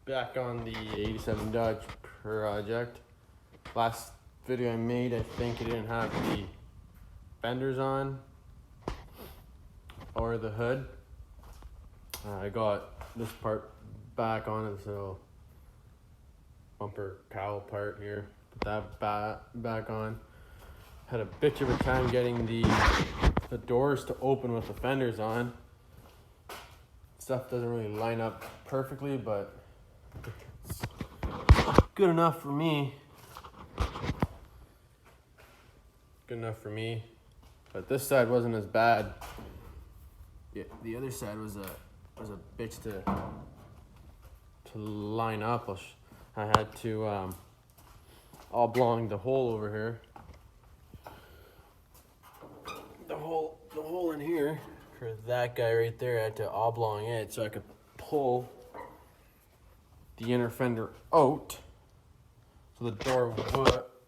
Back on the 87 Dodge project. Last video I made, I think it didn't have the fenders on or the hood. I got this part back on it, so bumper cowl part here, put that back on. Had a bitch of a time getting the doors to open with the fenders on. Stuff doesn't really line up perfectly, but it's good enough for me. Good enough for me. But this side wasn't as bad. Yeah, the other side was a bitch to line up. I had to oblong the hole over here. The hole in here for that guy right there. I had to oblong it so I could pull the inner fender out, so the door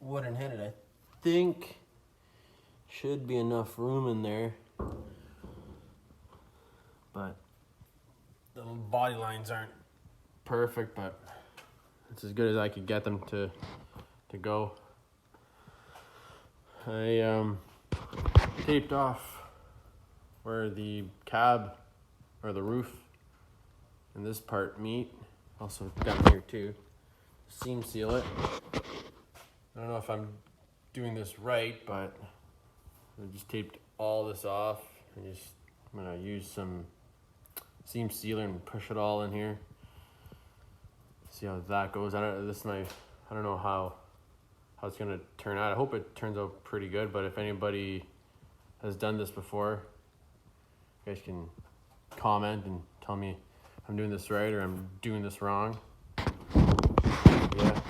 wouldn't hit it. I think should be enough room in there, but the body lines aren't perfect, but it's as good as I could get them to go. I taped off where the cab or the roof and this part meet. Also down here too. Seam seal it. I don't know if I'm doing this right, but I just taped all this off. I'm gonna use some seam sealer and push it all in here. See how that goes. I don't know how it's gonna turn out. I hope it turns out pretty good, but if anybody has done this before, you guys can comment and tell me if I'm doing this right or I'm doing this wrong. Yeah.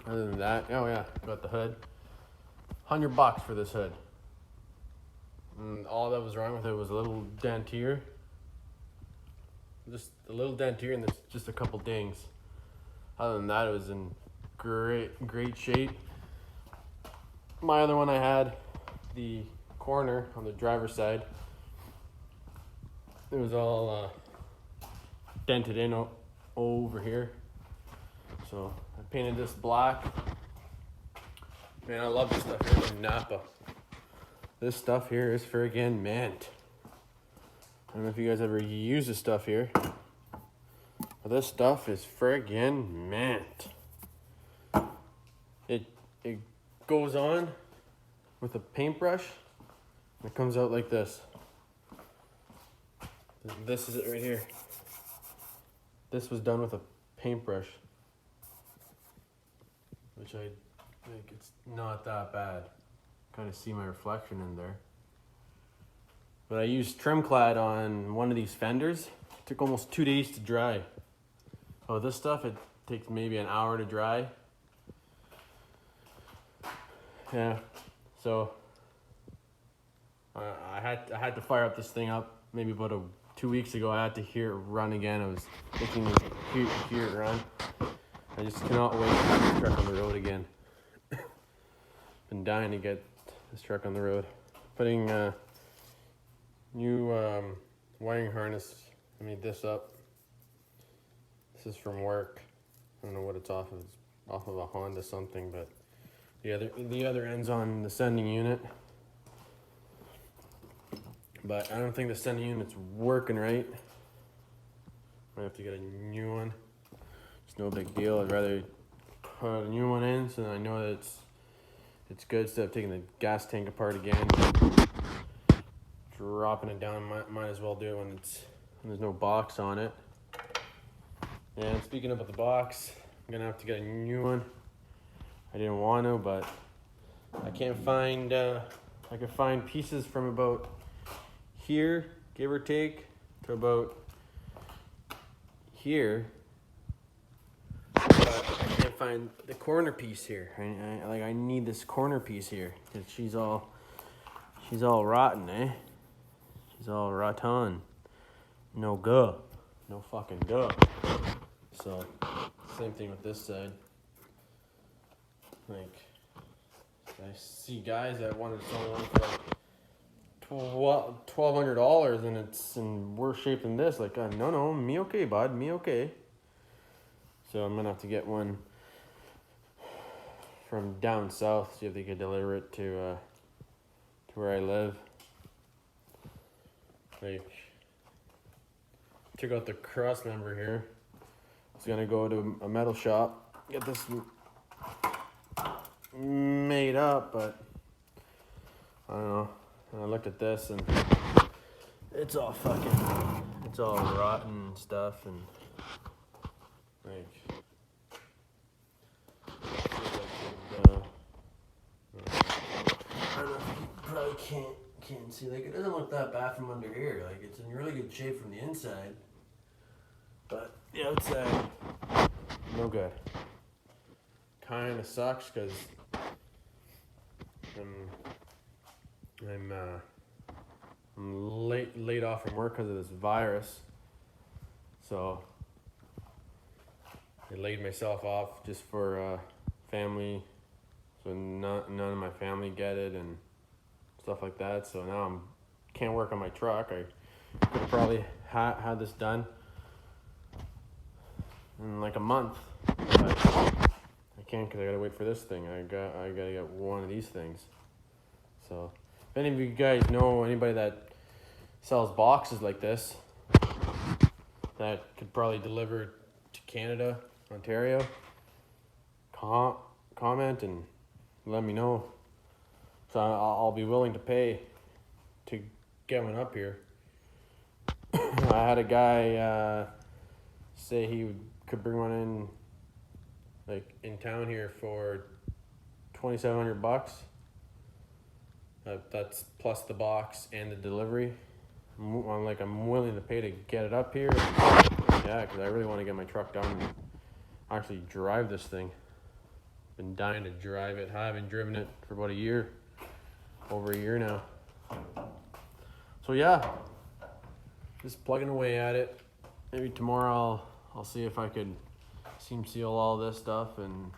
Other than that, oh yeah, got the hood. $100 for this hood. And all that was wrong with it was a little dent here. Just a little dent here and there's just a couple dings. Other than that, it was in great shape. My other one, I had the corner on the driver's side. It was all dented in over here. So I painted this black. Man, I love this stuff here from Napa. This stuff here is friggin' mint. I don't know if you guys ever use this stuff here, but this stuff is friggin' mint. It goes on with a paintbrush. It comes out like this. This is it right here. This was done with a paintbrush, which I think it's not that bad. Kind of see my reflection in there. But I used Trimclad on one of these fenders. It took almost 2 days to dry. Oh, this stuff, it takes maybe an hour to dry. Yeah, so I had to fire up this thing up maybe about 2 weeks ago. I had to hear it run again. I was thinking to hear it run. I just cannot wait to have this truck on the road again. Been dying to get this truck on the road. Putting new wiring harness. I made this up. This is from work. I don't know what it's off of. It's off of a Honda something, but the other end's on the sending unit. But I don't think the sending unit's working right. Might have to get a new one. It's no big deal. I'd rather put a new one in so that I know that it's good instead of taking the gas tank apart again. Dropping it down, might as well do when there's no box on it. And speaking of the box, I'm gonna have to get a new one. I didn't want to, but I can't find. I could find pieces from about here, give or take, to about here. But I can't find the corner piece here. I need this corner piece here because she's all rotten, eh? She's all rotten. No good. No fucking good. So same thing with this side. Like I see guys that wanted to sell one for like $1,200 and it's in worse shape than this. Like no, me okay, bud, me okay. So I'm gonna have to get one from down south, see if they could deliver it to where I live. Like, check out the cross member here. I was gonna go to a metal shop, get this made up, but I don't know. And I looked at this and it's all rotten and stuff, and like, I don't know if you probably can't see, like, it doesn't look that bad from under here. Like, it's in really good shape from the inside, but the outside, no good. Kind of sucks because I'm laid off from work because of this virus, so I laid myself off just for family, so none of my family get it and stuff like that. So now can't work on my truck. I could have probably had this done in like a month, but I can't because I gotta wait for this thing. I gotta get one of these things. So if any of you guys know anybody that sells boxes like this that could probably deliver to Canada, Ontario, comment and let me know. So I'll be willing to pay to get one up here. I had a guy say he could bring one in, like, in town here for $2,700. That's plus the box and the delivery. I'm willing to pay to get it up here. Yeah, because I really want to get my truck done and actually drive this thing. Been dying to drive it. I haven't driven it for about over a year now. So yeah, just plugging away at it. Maybe tomorrow I'll see if I could seam seal all this stuff and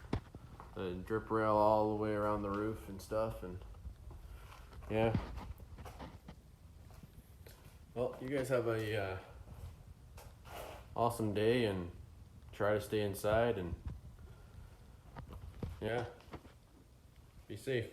the drip rail all the way around the roof and stuff, and yeah. Well, you guys have a awesome day and try to stay inside and yeah, be safe.